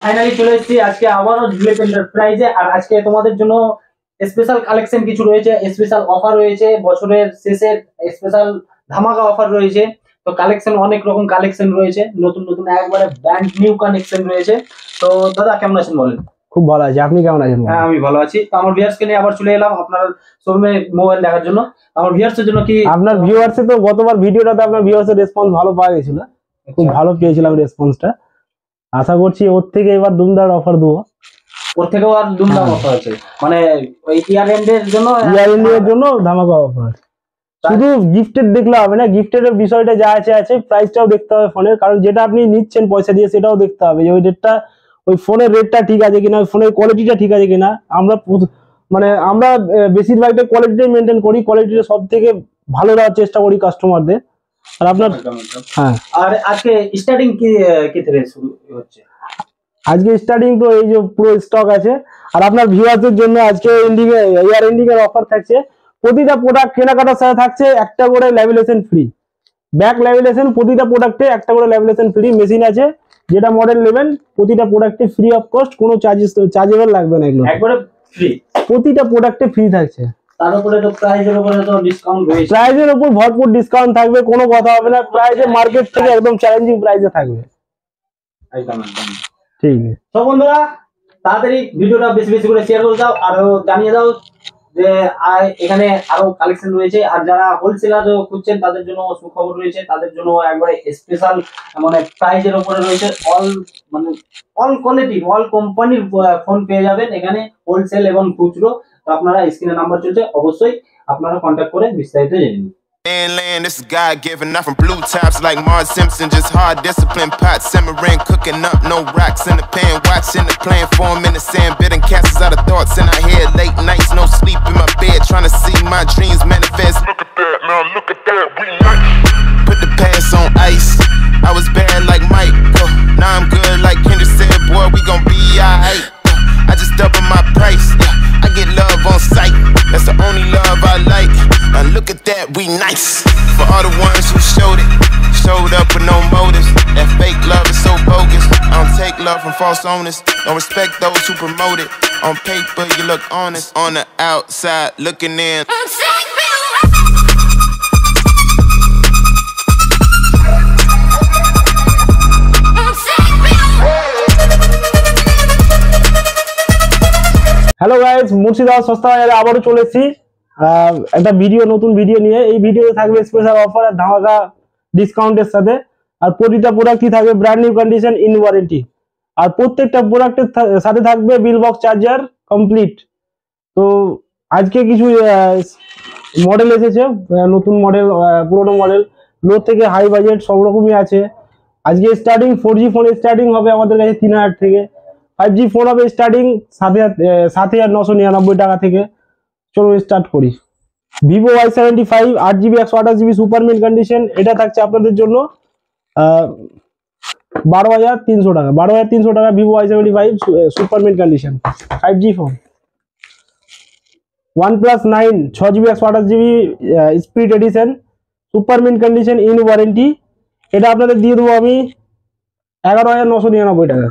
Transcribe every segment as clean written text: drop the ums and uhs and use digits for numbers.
Finally চলে এসেছি আজকে আবারও জুয়েল এন্টারপ্রাইজে। আর আজকে তোমাদের জন্য স্পেশাল কালেকশন কিছু রয়েছে, স্পেশাল অফার রয়েছে, বছরের শেষের স্পেশাল ধামাকা অফার রয়েছে। তো কালেকশন অনেক রকম কালেকশন রয়েছে, নতুন নতুন একবারে ব্র্যান্ড নিউ কালেকশন রয়েছে। তো দাদা কেমন আছেন বলেন? খুব ভালো আছি, আপনি কেমন আছেন? হ্যাঁ আমি ভালো আছি। তো আমার ভিউয়ার্সকে নিয়ে আবার চলে এলাম আপনার শোরুমে মোবাইল দেখার জন্য। আমার ভিউয়ার্সের জন্য কি আপনার ভিউয়ার্সে তো গতবার ভিডিওটাতে আপনার ভিউয়ার্সের রেসপন্স ভালো পাওয়া গেছিল, খুব ভালো পেয়েছিলাম রেসপন্সটা। আশা করছি ওর থেকে এবার দুমদার অফার দেবো। ওর থেকেও আর দুমদাম অফার আছে, মানে ওই ইয়ার এন্ডের জন্য ধামাকা অফার। শুধু গিফটেড দেখলে হবে না, গিফটেড এর বিষয়টা যা আছে প্রাইসটাও দেখতে হবে ফোনের, কারণ যেটা আপনি নিচ্ছেন পয়সা দিয়ে সেটাও দেখতে হবে যে ওই রেটটা, ওই ফোনের রেটটা ঠিক আছে কিনা, ফোনের কোয়ালিটিটা ঠিক আছে কিনা। আমরা বেশিরভাগটা কোয়ালিটি মেনটেন করি, কোয়ালিটিটা সব থেকে ভালো দেওয়ার চেষ্টা করি কাস্টমারদের। আর আপনার হ্যাঁ, আর আজকে স্টার্টিং কি থেকে শুরু হচ্ছে? আজকে স্টার্টিং তো এই যে পুরো স্টক আছে। আর আপনার ভিউয়ারদের জন্য আজকে ইয়ার এন্ডিং এর অফার থাকছে। প্রতিটা প্রোডাক্ট কেনাকাটার সাথে থাকছে একটা করে ল্যামিনেশন ফ্রি, ব্যাক ল্যামিনেশন। প্রতিটা প্রোডাক্টে একটা করে ল্যামিনেশন ফ্রি। মেশিন আছে, যেটা মডেল নেবেন প্রতিটা প্রোডাক্টে ফ্রি অফ কস্ট, কোনো চার্জেবল লাগবে না, এগুলো একবারে ফ্রি। প্রতিটা প্রোডাক্টে ফ্রি থাকছে। তার উপরে তো প্রাইজের উপরে তো ডিসকাউন্ট রয়েছে, প্রাইজের উপর ভরপুর ডিসকাউন্ট থাকবে, কোনো কথা হবে না। প্রাইজে মার্কেট থেকে একদম চ্যালেঞ্জিং প্রাইজে থাকবে। একদম একদম ঠিক আছে। তো বন্ধুরা তাড়াতাড়ি ভিডিওটা বেশি বেশি করে শেয়ার করে দাও, আর জানিয়ে দাও যে এখানে আরো কালেকশন রয়েছে। আর যারা হোলসেলার খুঁজছেন তাদের জন্য সুখবর রয়েছে, তাদের জন্য একবারে স্পেশাল মানে প্রাইজের উপরে রয়েছে। অল কোয়ালিটি অল কোম্পানির ফোন পেয়ে যাবেন এখানে, হোলসেল এবং খুচরো। তো আপনারা স্ক্রিনে নাম্বার চলছে, অবশ্যই আপনারা কন্ট্যাক্ট করে বিস্তারিত জেনে নিন। Land, this is God given, not from blue tops like Marge Simpson, just hard discipline, pot simmering, cooking up, no rocks in the pan, watching the plan form in the sand, bidding castles out of thoughts in our head, late nights, no sleep in my bed, trying to see my dreams manifest. Look at that, now look at that, we nice. Put the past on ice, I was bad like Mike, now I'm good like Kendrick said, boy, we gon' be alright. I just doubled my price, I get love on sight, that's the only love I like. Now look at that, we nice. For all the ones who showed up with no motives. That fake love is so bogus. I don't take love from false owners. Don't respect those who promote it. On paper you look honest, on the outside looking in. Hello guys, Murshidabad সস্তা বাজারে আবারও চলে এসেছি একটা নতুন video নিয়ে। এই ভিডিওতে থাকবে স্পেশাল অফার আর ধামাকা ডিসকাউন্টের সাথে। আর প্রতিটা প্রোডাক্টই থাকবে brand new condition, in warranty. আর প্রত্যেকটা প্রোডাক্টের সাথে থাকবে বিল বক্স চার্জার কমপ্লিট। তো আজকে কিছু মডেল এসেছে, নতুন মডেল, পুরোনো মডেল, লো থেকে হাই বাজেট সব রকমই আছে। আজকে স্টার্টিং 4G ফোন স্টার্টিং হবে আমাদের কাছে 3000 থেকে। 5G ফোন হবে স্টার্টিং 7,999 টাকা থেকে। চলো স্টার্ট করি। Vivo Y75 8GB 128GB সুপারমিন condition, এটা থাকছে আপনাদের জন্য 12,300 টাকা। 12,300 টাকা Vivo Y75 সুপারমিন condition 5G phone. OnePlus 9 6GB 128GB speed addition সুপারমিন condition, in warranty. এটা আপনাদের দিয়ে দেবো আমি 11,999 টাকা।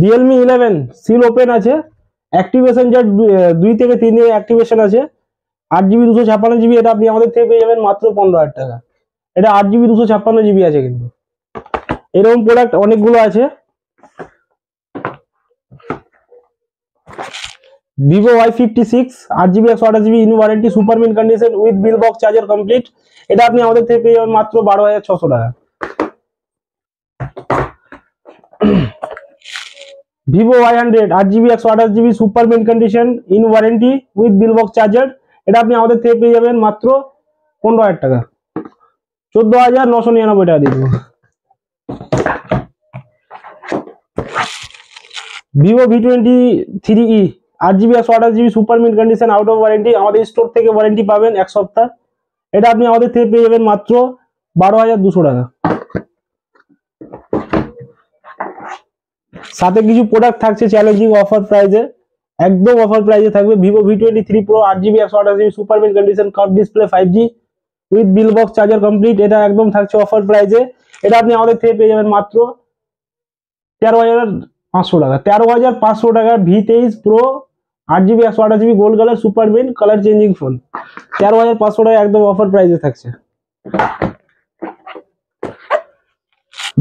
Realme 11 সিল ওপেন আছে, অ্যাক্টিভেশন যা 2 থেকে 3 দিনের অ্যাক্টিভেশন আছে। 8GB 256GB, এটা আপনি আমাদের থেকে পেয়ে যাবেন মাত্র 15,000 টাকা। এটা 8GB 256GB আছে, কিন্তু এরকম প্রোডাক্ট অনেকগুলো আছে। Vivo Y56 8GB 128GB in warranty সুপারমিন condition with bill box charger complete, এটা আপনি আমাদের থেকে পেয়ে যাবেন মাত্র 12,600 টাকা। Vivo Y100 8GB 128GB সুপারমিন condition in warranty with bill box charger, এটা আপনি আমাদের থেকে পেয়ে যাবেন মাত্র 15,000 টাকা। 14,999 টাকা দিয়ে দেবো। Vivo V23e 8GB 128GB সুপারমিন condition out of warranty, আমাদের স্টোর থেকে ওয়ারেন্টি পাবেন 1 সপ্তাহ, এটা আপনি আমাদের থেকে পেয়ে যাবেন মাত্র 12,200 টাকা। সাথে কিছু প্রোডাক্ট থাকছে চ্যালেঞ্জিং অফার প্রাইজে, একদম অফার প্রাইজে থাকবে। Vivo V23 Pro 8GB 128GB সুপারমিন condition curve display 5G with bill box charger complete, এটা একদম থাকছে অফার প্রাইজে। এটা আপনি আমাদের থেকে পেয়ে যাবেন মাত্র 13,500 টাকা। 13,500 টাকা V23 pro 8GB 128GB gold colour super mint colour changing phone 13,500 টাকা একদম অফার প্রাইসে থাকছে।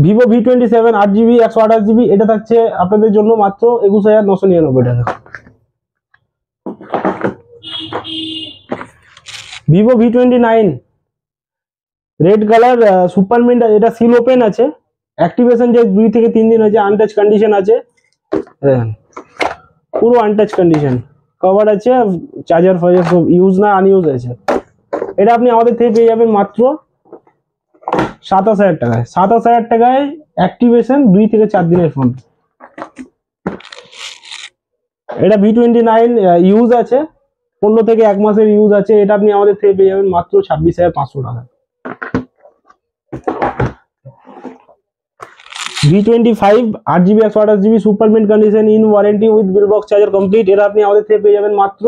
ভিভো V27 8GB 128GB এটা থাকছে আপনাদের জন্য মাত্র 21,999 টাকা। Vivo V29 red colour super mint এটা সিল ওপেন আছে, অ্যাক্টিভেশন যে 2 থেকে 3 দিন হয়েছে, আনটাচ কন্ডিশন আছে, পুরো আনটাচ কন্ডিশন, কভার আছে, চার্জার ফার্জার সব ইউজ না আনইউজ আছে। এটা আপনি আমাদের থেকে পেয়ে যাবেন মাত্র 27,000 টাকায়। 27,000 টাকায় অ্যাক্টিভেশন 2 থেকে 4 দিনের ফোন। এটা V29 ইউজ আছে, 15 থেকে 1 মাসের ইউজ আছে। এটা আপনি আমাদের থেকে পেয়ে যাবেন মাত্র 26,500 টাকা। V25 8GB 128GB super mint condition in warranty with bill box charger complete. এটা আপনি আমাদের থেকে পেয়ে যাবেন মাত্র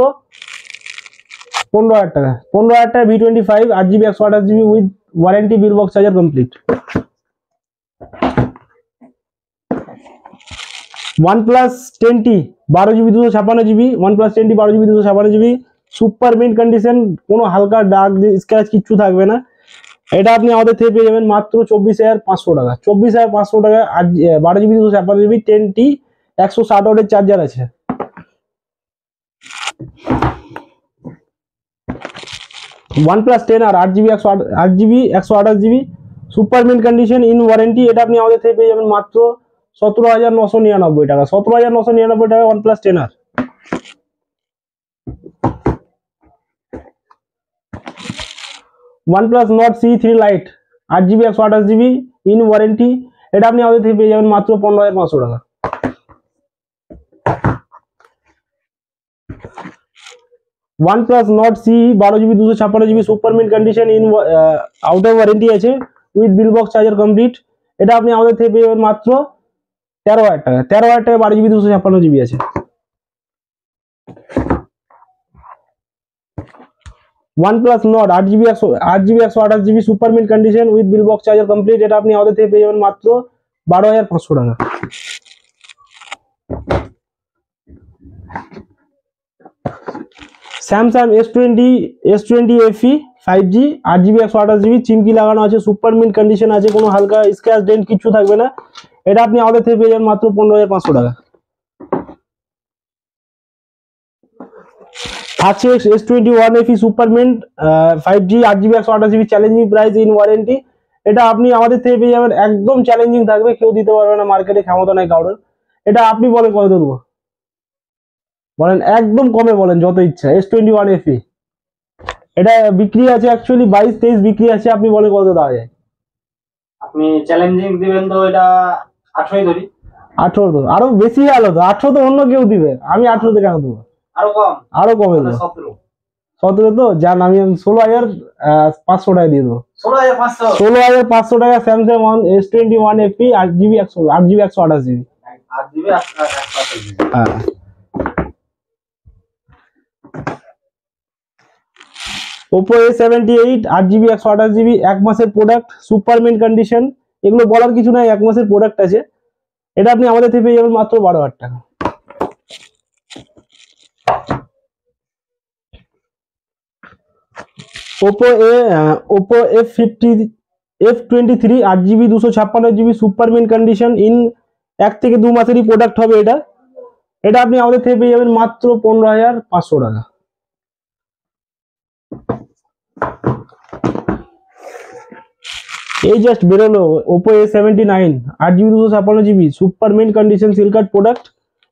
15,000 টাকা। 15,000 টাকা V25 8GB 128GB with warranty bill box charger complete. OnePlus 10T 12GB 256GB, OnePlus 10T 12GB 256GB super mint condition, কোনো হালকা দাগ স্ক্র্যাচ কিচ্ছু থাকবে না। এটা আপনি আমাদের থেকে পেয়ে যাবেন মাত্র 24,500 টাকা। 24,500 টাকা 12GB 256GB 10T 160 ওয়াটের চার্জার আছে। OnePlus 10R 8GB 128GB super mint condition in warranty. এটা আপনি আমাদের থেকে পেয়ে যাবেন মাত্র 17,999 টাকা। 17,999 টাকা OnePlus 10R। OnePlus Nord CE3 Lite 8GB 128GB in warranty. এটা আপনি আমাদের থেকে পেয়ে যাবেন মাত্র 15,500 টাকা। OnePlus Nord CE 12GB 256GB super mint condition in out of warranty আছে with bill box charger complete. এটা আপনি আমাদের থেকে পেয়ে যাবেন মাত্র 13,000 টাকা। 13,000 টাকা 12GB 256GB আছে। OnePlus Nord 8GB 128GB super mint condition with bill box charger complete. এটা আপনি আমাদের থেকে পেয়ে যাবেন মাত্র 12,500 টাকা। Samsung S20 FE 5G 8GB 128GB চিমকি লাগানো আছে, সুপার মিন্ট কন্ডিশন আছে, কোনো হালকা স্ক্র্যাচ ডেন্ট কিছু থাকবে না। এটা আপনি আমাদের থেকে পেয়ে যাবেন মাত্র 15,500 টাকা। থাকছে S21 FE super mint 5G 8GB 128GB challenging price in warranty. এটা আপনি আমাদের থেকে পেয়ে যাবেন, একদম চ্যালেঞ্জিং থাকবে, কেউ দিতে পারবে না, মার্কেটে ক্ষমতা নাই কারোর। এটা আপনি বলেন কত দেবো, বলেন একদম কমে বলেন যত ইচ্ছা। S21 FE এটা বিক্রি আছে অ্যাকচুয়ালি 22-23 বিক্রি আছে, আপনি বলেন কত দেওয়া যায়। আপনি চ্যালেঞ্জিং দিবেন তো এটা 18 ধরি। 18 তো আরো বেশি ভালো, তো 18 তো অন্য কেউ দিবে, আমি 18 তে কেন দেবো, আরো কম, আরো কমে দেবো। 17 তো জান, আমি 16,500 টাকা দিয়ে দেবো। 16,500 টাকা Samsung S21 FE 8GB 128GB। হ্যাঁ। Oppo A78 8GB 128GB 1 মাসের প্রোডাক্ট, সুপার মিন্ট কন্ডিশন, এগুলো বলার কিছু নাই, 1 মাসের প্রোডাক্ট আছে। এটা আপনি আমাদের থেকে পেয়ে যাবেন মাত্র 12,000 টাকা। Oppo F23 8GB 256GB super mint condition in 1 থেকে 2 মাসেরই প্রোডাক্ট হবে এটা। এটা আপনি আমাদের থেকে পেয়ে যাবেন মাত্র 15,500 টাকা। এই জাস্ট বেরোলো Oppo A79 8GB 256GB super mint condition seal cut product.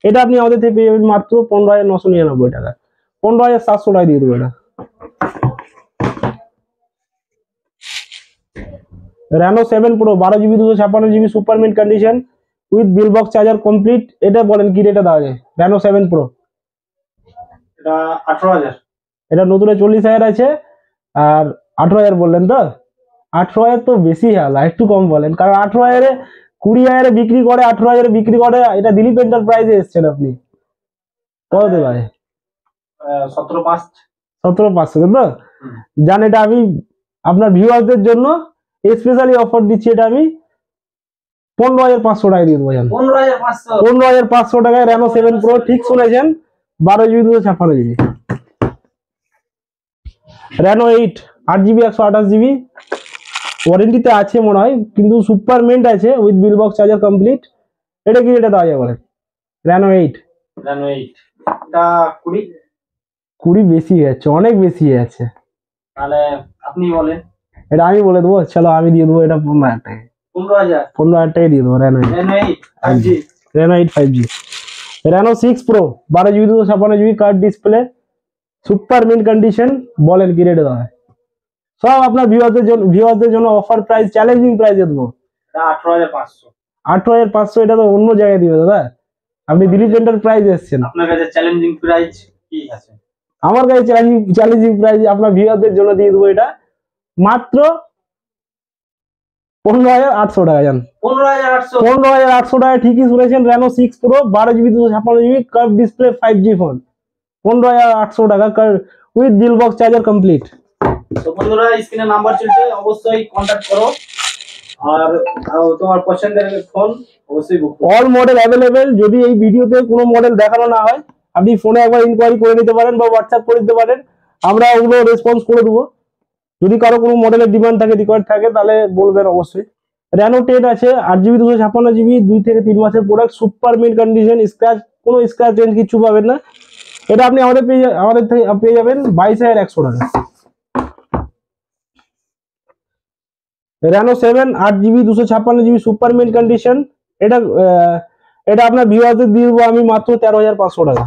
এটা আপনি আমাদের থেকে পেয়ে যাবেন মাত্র 15,999 টাকা। 15,700 টাকা দিয়ে দেবো এটা। Reno 7 Pro 12GB 256GB super mint condition with bill box charger complete. এটা বলেন কি রেটে দেওয়া যায়। Reno 7 Pro এটা 18,000। এটা নতুনে 40,000 আছে, আর 18,000 বললেন তো। 18,000 তো বেশি হল, একটু কম বলেন, কারণ 18,000 20,000 বিক্রি করে, 18,000 বিক্রি করে। এটা দিলীপ এন্টারপ্রাইজে এসছেন আপনি, কত দেবে? 17,500 তো জান। এটা আমি আপনার ভিউয়ারদের জন্য স্পেশালি অফার দিচ্ছি, এটা আমি 15,500 টাকা দিয়ে দেবো জান। 15,500 15,500 টাকায় Reno 7 Pro, ঠিক শুনেছেন, 12 GB 256 GB। Reno 8 8GB 128GB ওয়ারেন্টিতে আছে মনে হয়, কিন্তু সুপার মিন্ট আছে with bill box charger complete. এটা কি রেটে দেওয়া যায় বলেন? Reno 8 এটা 20 বেশি আছে, অনেক বেশি আছে। তাহলে আপনি বলেন। এটা আমি বলে দেবো, চলো আমি দিয়ে দেবো এটা 15,000 টাকায়। 15,000 টাকায় দিয়ে দেবো Reno 8 5G। Reno 8 5G। Reno 6 Pro 12GB 256GB card display, super mint condition. বলেন কি রেটে দেওয়া হয়? সব আপনার ভিউয়ারদের জন্য অফার প্রাইস, চ্যালেঞ্জিং প্রাইসে দেবো। 18,500। 18,500 এটা তো অন্য জায়গায় দিবে দাদা, আপনি দিলীপ এন্টারপ্রাইজ এসেছেন। আপনার কাছে চ্যালেঞ্জিং প্রাইস কি আছে? আমার কাছে চ্যালেঞ্জিং প্রাইস আপনার ভিউয়ারদের জন্য দিয়ে দেবো এটা মাত্র 15,800 টাকা জান। 15,800 টাকা, ঠিকই শুনেছেন। Reno 6 Pro 12GB 256GB curve display 5G phone, 15,800 টাকা with bill box charger complete. তো বন্ধুরা, স্ক্রিনে নাম্বার চলছে, অবশ্যই কন্টাক্ট করো আর তোমার পছন্দের ফোন অবশ্যই বুক করো। All model available. যদি এই ভিডিওতে কোনো মডেল দেখানো না হয়, আপনি ফোনে একবার ইনকোয়ারি করে নিতে পারেন বা হোয়াটসঅ্যাপ করে দিতে পারেন, আমরা ওগুলো রেসপন্স করে দেবো। যদি কারো কোনো মডেলের ডিমান্ড থাকে, রিকোয়ার্ড থাকে, তাহলে বলবেন অবশ্যই। Reno 10 আছে 8GB 256GB 2 থেকে 3 মাসের প্রোডাক্ট, সুপার মিন্ট কন্ডিশন, কোনো স্ক্র্যাচ রেঞ্জ কিছু পাবেন না। এটা আপনি আমাদের থেকে পেয়ে যাবেন 22,100 টাকা। Reno 7 8GB 256GB super mint condition, এটা আপনার ভিউয়ারদের দিয়ে দেবো আমি মাত্র 13,500 টাকা।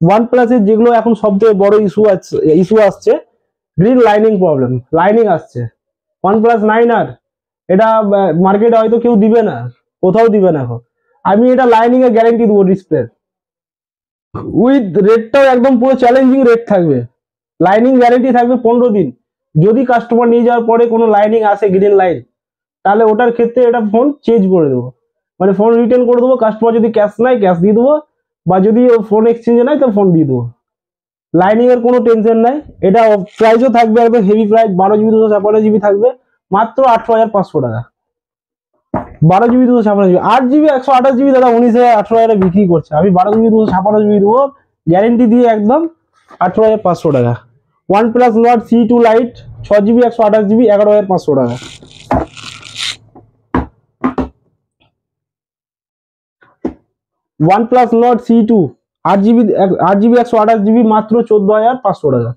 OnePlus এর যেগুলো এখন সবথেকে বড় ইস্যু আসছে, গ্রিন লাইনিং প্রবলেম, লাইনিং আসছে। OnePlus 9R এটা মার্কেটে হয়তো কেউ দিবে না, কোথাও দিবে না এখন। আমি এটা লাইনিং এর গ্যারান্টি দেবো ডিসপ্লে উইথ রেটটাও একদম পুরো চ্যালেঞ্জিং রেট থাকবে। লাইনিং গ্যারান্টি থাকবে 15 দিন। যদি কাস্টমার নিয়ে যাওয়ার পরে কোনো লাইনিং আসে গ্রিন লাইন, তাহলে ওটার ক্ষেত্রে এটা ফোন চেঞ্জ করে দেবো, মানে ফোন রিটার্ন করে দেবো। কাস্টমার যদি ক্যাশ নেয় ক্যাশ দিয়ে দেবো, বা যদি ফোন এক্সচেঞ্জে নেয় তো ফোন দিয়ে দেবো। লাইনিং এর কোনো টেনশন নাই। এটা প্রাইসও থাকবে একদম হেভি প্রাইস, 12GB 256GB থাকবে মাত্র 18,500 টাকা। 12GB 256GB, 8GB 128GB দাদা 19,800 টাকা বিক্রি করছে। আমি 12GB 256GB দেবো গ্যারেন্টি দিয়ে একদম 18,500 টাকা। OnePlus Nord C2 Lite 6GB 128GB 11,500 টাকা। OnePlus Nord C2 8GB 128GB মাত্র 14,500 টাকা।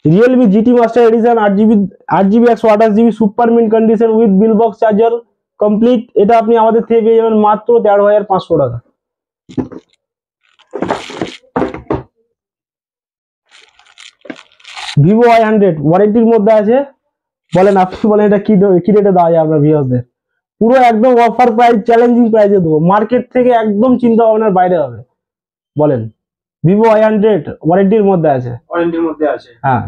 Realme GT Master Edition 8GB 128GB super mint condition with bill box charger complete, এটা আপনি আমাদের থেকে পেয়ে যাবেন মাত্র 13,500 টাকা। Vivo Y100 ওয়ারেন্টির মধ্যে আছে। বলেন, আপনি বলেন এটা কি রেটে দেওয়া যায় আপনার ভিউয়ারদের? পুরো একদম অফার প্রাইস, চ্যালেঞ্জিং প্রাইসে দেবো, মার্কেট থেকে একদম চিন্তা ভাবনার বাইরে হবে। বলেন, Vivo Y100 ওয়ারেন্টির মধ্যে আছে। হ্যাঁ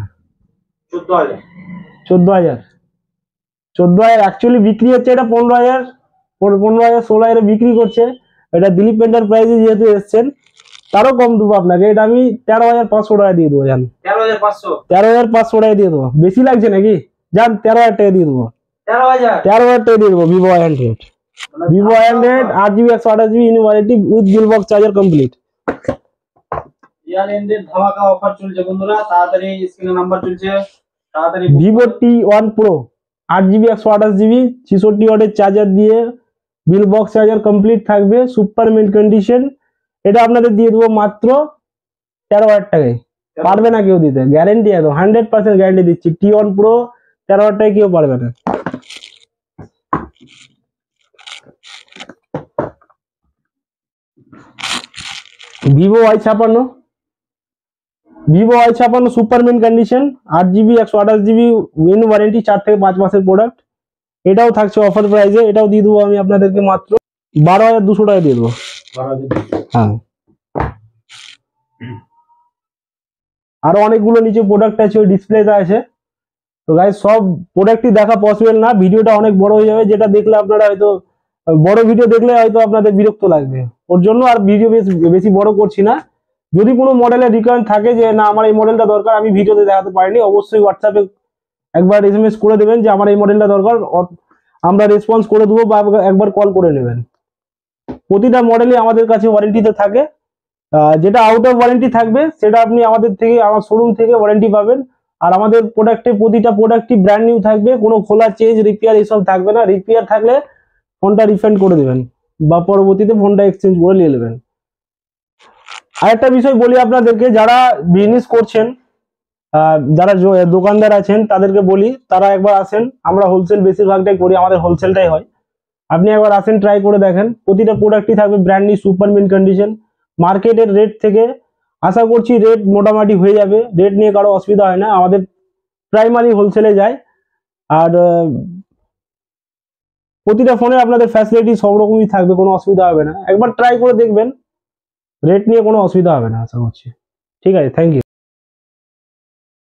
14,000 অ্যাকচুয়ালি বিক্রি হচ্ছে এটা 15,000 16,000 বিক্রি করছে। এটা দিলীপ এন্টারপ্রাইজে যেহেতু এসছেন, তারও কম দেবো আপনাকে। এটা আমি 13,500 টাকা দিয়ে দেবো। জান 13,500 টাকা দিয়ে দেবো, বেশি লাগছে নাকি? যান 13,000 টাকা দিয়ে দেবো। 13,000 টাকা দিয়ে দেবো Vivo Y100। Vivo Y100 8GB 128GB in warranty with bill box charger complete. ধামাকা অফার চলছে বন্ধুরা, তাড়াতাড়ি স্ক্রিনে নাম্বার চলছে, তাড়াতাড়ি। Vivo T1 Pro 8GB 128GB 66 ওয়াটের চার্জার দিয়ে বিল বক্স চার্জার কমপ্লিট থাকবে, সুপার মিন্ট কন্ডিশন। এটা আপনাদের দিয়ে দেবো মাত্র 13,000 টাকায়। পারবে না কেউ দিতে, গ্যারেন্টি একদম 100% গ্যারেন্টি দিচ্ছি। T1 Pro 13,000 টাকায় কেউ পারবে না। Vivo Y56 super mint condition 8GB 128GB win warranty, 4 থেকে 5 মাসের প্রোডাক্ট। এটাও থাকছে অফার প্রাইসে, এটাও দিয়ে দেবো আমি আপনাদেরকে মাত্র 12,200 টাকা দিয়ে দেবো। হ্যাঁ, আরো অনেকগুলো নিচে প্রোডাক্ট আছে, ওই ডিসপ্লেতে আছে। তো গাইস, সব প্রোডাক্টই দেখা পসিবল না, ভিডিওটা অনেক বড় হয়ে যাবে। যেটা দেখলে আপনারা হয়তো, বড় ভিডিও দেখলে হয়তো আপনাদের বিরক্ত লাগবে, ওর জন্য আর ভিডিও বেশি বড় করছি না। যদি কোনো মডেলের রিকোয়ারমেন্ট থাকে যে না আমার এই মডেলটা দরকার, আমি ভিডিওতে দেখাতে পারিনি, অবশ্যই হোয়াটসঅ্যাপে একবার SMS করে দেবেন যে আমার এই মডেলটা দরকার, আমরা রেসপন্স করে দেবো বা একবার কল করে নেবেন। প্রতিটা মডেলই আমাদের কাছে ওয়ারেন্টিতে থাকে, যেটা আউট অফ ওয়ারেন্টি থাকবে সেটা আপনি আমাদের থেকে, আমার শোরুম থেকে ওয়ারেন্টি পাবেন। আর আমাদের প্রোডাক্টে প্রতিটা প্রোডাক্টই ব্র্যান্ড নিউ থাকবে, কোনো খোলা, চেঞ্জ, রিপেয়ার এসব থাকবে না। রিপেয়ার থাকলে ফোনটা রিফান্ড করে দেবেন বা পরবর্তীতে ফোনটা এক্সচেঞ্জ করে নিয়ে নেবেন। আরেকটা বিষয় বলি আপনাদেরকে, যারা বিজনেস করছেন, যারা দোকানদার আছেন তাদেরকে বলি, তারা একবার আসেন, আমরা হোলসেল বেশিরভাগটাই করি, আমাদের হোলসেলটাই হয়। আপনি একবার আসেন, ট্রাই করে দেখেন, প্রতিটা প্রোডাক্টই থাকবে brand new, super mint condition. মার্কেটের রেট থেকে আশা করছি রেট মোটামুটি হয়ে যাবে, রেট নিয়ে কারো অসুবিধা হয় না, আমাদের প্রাইমারি হোলসেলে যায়। আর প্রতিটা ফোনে আপনাদের ফ্যাসিলিটি সব রকমই থাকবে, কোনো অসুবিধা হবে না। একবার ট্রাই করে দেখবেন, রেট নিয়ে কোনো অসুবিধা হবে না আশা করছি। ঠিক আছে, থ্যাংক ইউ।